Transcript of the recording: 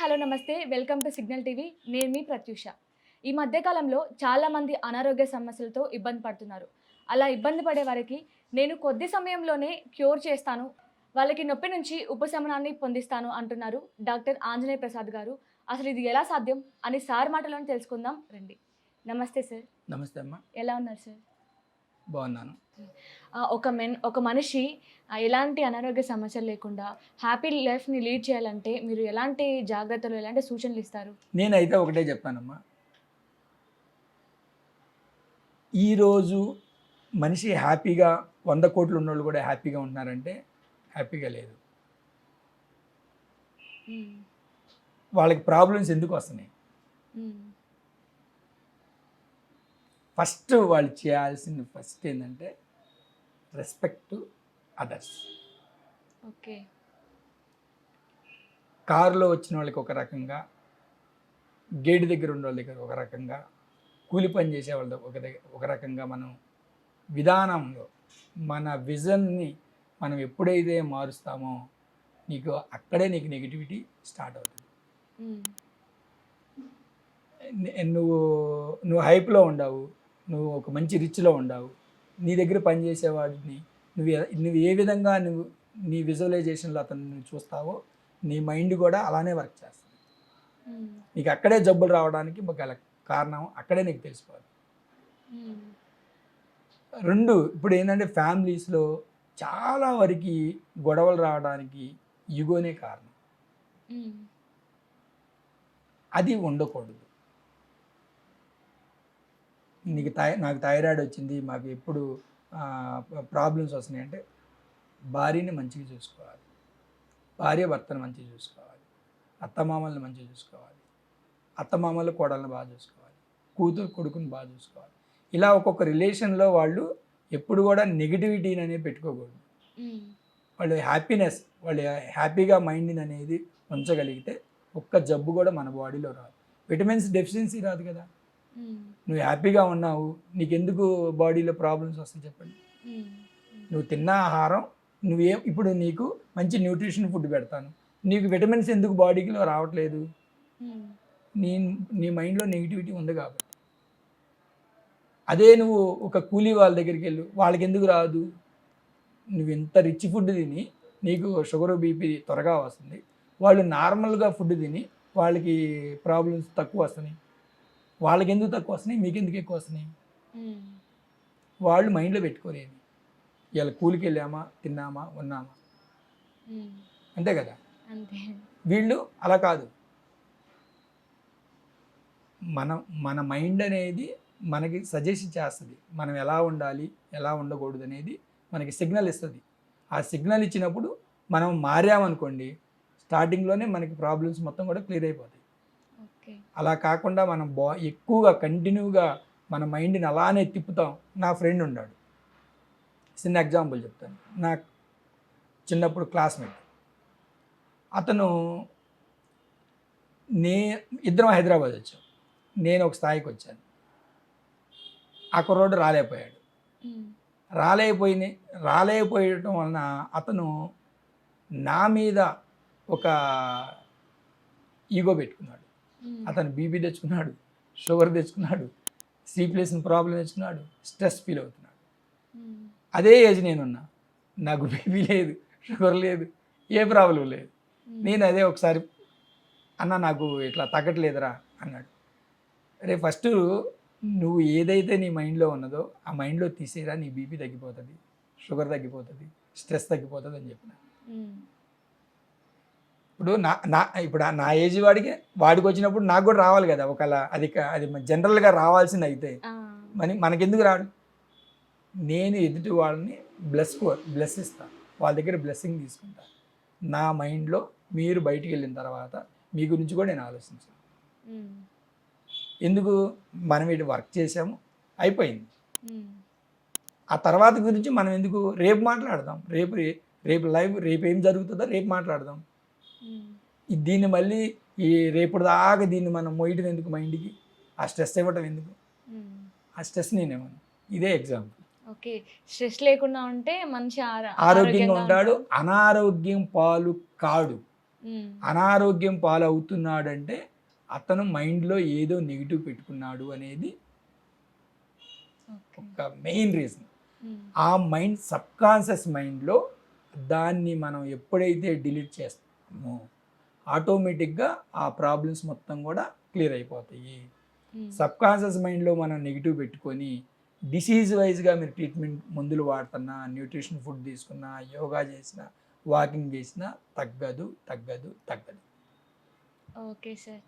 Hello నమస్తే. Welcome to signal TV. నేను మీ ప్రత్యూష. ఈ మధ్య కాలంలో చాలామంది అనారోగ్య సమస్యలతో ఇబ్బంది పడుతున్నారు. అలా ఇబ్బంది పడే వారికి నేను కొద్ది సమయంలోనే క్యూర్ చేస్తాను. వాళ్ళకి నొప్పి నుంచి ఉపశమనాన్ని పొందిస్తాను అంటున్నారు డాక్టర్ ఆంజనేయ ప్రసాద్ గారు. అసలు ఇది ఎలా సాధ్యం అని సార్ మాటలోనే తెలుసుకుందాం రండి. నమస్తే సార్. నమస్తే అమ్మ. ఎలా ఉన్నారు సార్? బాగున్నాను. ఒక మనిషి ఎలాంటి అనారోగ్య సమస్యలు లేకుండా హ్యాపీ లైఫ్‌ని లీడ్ చేయాలంటే మీరు ఎలాంటి జాగ్రత్తలు, ఎలాంటి సూచనలు ఇస్తారు? నేనైతే ఒకటే చెప్తానమ్మా. ఈరోజు మనిషి హ్యాపీగా 100,00,00,000 ఉన్నోళ్ళు కూడా హ్యాపీగా ఉంటున్నారంటే హ్యాపీగా లేదు. హ్మ్. వాళ్ళకి ప్రాబ్లమ్స్ ఎందుకు వస్తున్నాయి? హ్మ్. ఫస్ట్ వాళ్ళు చేయాల్సింది ఏంటంటే రెస్పెక్ట్ టు అదర్స్. ఓకే. కారులో వచ్చిన వాళ్ళకి ఒక రకంగా, గేట్ దగ్గర ఉన్న వాళ్ళ దగ్గర ఒక రకంగా, కూలి పని చేసే వాళ్ళ ఒక రకంగా మనం విధానంలో మన విజన్ని మనం ఎప్పుడైతే మారుస్తామో అక్కడే నీకు నెగిటివిటీ స్టార్ట్ అవుతుంది. హ్మ్. నువ్వు హైప్లో ఉండవు, నువ్వు ఒక మంచి రిచ్లో ఉండవు, నీ దగ్గర పనిచేసేవాడిని నువ్వు ఏ విధంగా నీ విజువలైజేషన్లో అతను చూస్తావో నీ మైండ్ కూడా అలానే వర్క్ చేస్తుంది. నీకు అక్కడే జబ్బులు రావడానికి గల కారణం అక్కడే నీకు తెలిసిపోదు. రెండు, ఇప్పుడు ఏంటంటే ఫ్యామిలీస్లో చాలా వరకు గొడవలు రావడానికి ఈగోనే కారణం. అది ఉండకూడదు. నాకు థైరాయిడ్ వచ్చింది, మాకు ఎప్పుడు ప్రాబ్లమ్స్ వస్తున్నాయి అంటే భార్యని మంచిగా చూసుకోవాలి, భార్య భర్తను మంచిగా చూసుకోవాలి, అత్తమామల్ని మంచిగా చూసుకోవాలి, అత్తమామలు కోడళ్ళని బాగా చూసుకోవాలి, కూతురు కొడుకుని బాగా చూసుకోవాలి. ఇలా ఒక్కొక్క రిలేషన్లో వాళ్ళు ఎప్పుడు కూడా నెగిటివిటీని అనేది పెట్టుకోకూడదు. వాళ్ళు హ్యాపీగా మైండ్ని అనేది ఉంచగలిగితే ఒక్క జబ్బు కూడా మన బాడీలో రాదు. విటమిన్స్ డెఫిషియన్సీ రాదు కదా. నువ్వు హ్యాపీగా ఉన్నావు, నీకెందుకు బాడీలో ప్రాబ్లమ్స్ వస్తాయి చెప్పండి? నువ్వు తిన్న ఆహారం ఇప్పుడు నీకు మంచి న్యూట్రిషన్ ఫుడ్ పెడతాను, నీకు విటమిన్స్ ఎందుకు బాడీలో రావట్లేదు? నీ మైండ్లో నెగిటివిటీ ఉంది కాబట్టి. అదే నువ్వు ఒక కూలీ వాళ్ళ దగ్గరికి వెళ్ళు, వాళ్ళకి ఎందుకు రాదు? నువ్వు ఇంత రిచ్ ఫుడ్ తిని నీకు షుగర్ బీపీ త్వరగా వస్తుంది, వాళ్ళు నార్మల్గా ఫుడ్ తిని వాళ్ళకి ప్రాబ్లమ్స్ తక్కువ వస్తున్నాయి. వాళ్ళకి ఎందుకు తక్కువ వస్తున్నాయి, మీకు ఎందుకు ఎక్కువ వస్తున్నాయి? వాళ్ళు మైండ్లో పెట్టుకోలేదు. ఇలా కూలికి వెళ్ళామా, తిన్నామా, ఉన్నామా, అంతే కదా. వీళ్ళు అలా కాదు. మన మైండ్ అనేది మనకి సజెషన్ చేస్తుంది, మనం ఎలా ఉండాలి, ఎలా ఉండకూడదు అనేది మనకి సిగ్నల్ ఇస్తుంది. ఆ సిగ్నల్ ఇచ్చినప్పుడు మనం మారామనుకోండి, స్టార్టింగ్లోనే మనకి ప్రాబ్లమ్స్ మొత్తం కూడా క్లియర్ అయిపోతాయి. అలా కాకుండా మనం ఎక్కువగా కంటిన్యూగా మన మైండ్ని అలానే తిప్పుతాం. నా ఫ్రెండ్ ఉన్నాడు, చిన్న ఎగ్జాంపుల్ చెప్తాను. నాకు చిన్నప్పుడు క్లాస్మేట్ అతను, ఇద్దరం హైదరాబాద్ వచ్చాం. నేను ఒక స్థాయికి వచ్చాను, ఆ కుర్రోడు రాలేకపోయాడు. రాలేకపోయటం వలన అతను నా మీద ఒక ఈగో పెట్టుకున్నాడు. అతను బీపీ తెచ్చుకున్నాడు, షుగర్ తెచ్చుకున్నాడు, స్లీప్లెస్ ప్రాబ్లం తెచ్చుకున్నాడు, స్ట్రెస్ ఫీల్ అవుతున్నాడు. అదే ఏజ్ నేనున్నా, నాకు బీపీ లేదు, షుగర్ లేదు, ఏ ప్రాబ్లం లేదు. నేను అదే ఒకసారి అన్న నాకు ఇట్లా తగ్గట్లేదురా అన్నాడు. అరే ఫస్ట్ నువ్వు ఏదైతే నీ మైండ్లో ఉన్నదో ఆ మైండ్లో తీసేరా, నీ బీపీ తగ్గిపోతుంది, షుగర్ తగ్గిపోతుంది, స్ట్రెస్ తగ్గిపోతుంది అని చెప్పిన. ఇప్పుడు నా ఏజ్ వాడికి వచ్చినప్పుడు నాకు కూడా రావాలి కదా. ఒకవేళ అది జనరల్గా రావాల్సింది అయితే మనకెందుకు రాడు? నేను ఎదుటి వాళ్ళని బ్లెస్ ఇస్తాను, వాళ్ళ దగ్గర బ్లెస్సింగ్ తీసుకుంటాను. నా మైండ్లో మీరు బయటికి వెళ్ళిన తర్వాత మీ గురించి కూడా నేను ఆలోచించాను. ఎందుకు? మనం ఇటు వర్క్ చేసాము, అయిపోయింది. ఆ తర్వాత గురించి మనం ఎందుకు రేపు మాట్లాడదాం, రేపు ఏం జరుగుతుందో రేపు మాట్లాడదాం. దీన్ని మళ్ళీ రేపు దాకా దీన్ని మనం మోయటం ఎందుకు? మైండ్కి ఆ స్ట్రెస్ ఇవ్వటం ఎందుకు? ఆ స్ట్రెస్ నేనేమన్నా, ఇదే ఎగ్జాంపుల్. ఓకే. స్ట్రెస్ లేకుండా ఉంటే మంచి ఆరోగ్యంగా ఉంటాడు, అనారోగ్యం పాలు కాడు. అనారోగ్యం పాలవుతున్నాడంటే అతను మైండ్లో ఏదో నెగిటివ్ పెట్టుకున్నాడు అనేది ఒక మెయిన్ రీజన్. ఆ మైండ్ సబ్కాన్షియస్ మైండ్లో దాన్ని మనం ఎప్పుడైతే డిలీట్ చేస్తామో ఆటోమేటిక్గా ఆ ప్రాబ్లమ్స్ మొత్తం కూడా క్లియర్ అయిపోతాయి. సబ్కాన్షియస్ మైండ్లో మనం నెగిటివ్ పెట్టుకొని డిసీజ్ వైజ్గా మీరు ట్రీట్మెంట్ మందులు వాడుతున్నా, న్యూట్రిషన్ ఫుడ్ తీసుకున్నా, యోగా చేసినా, వాకింగ్ చేసినా తగ్గదు. Okay sir.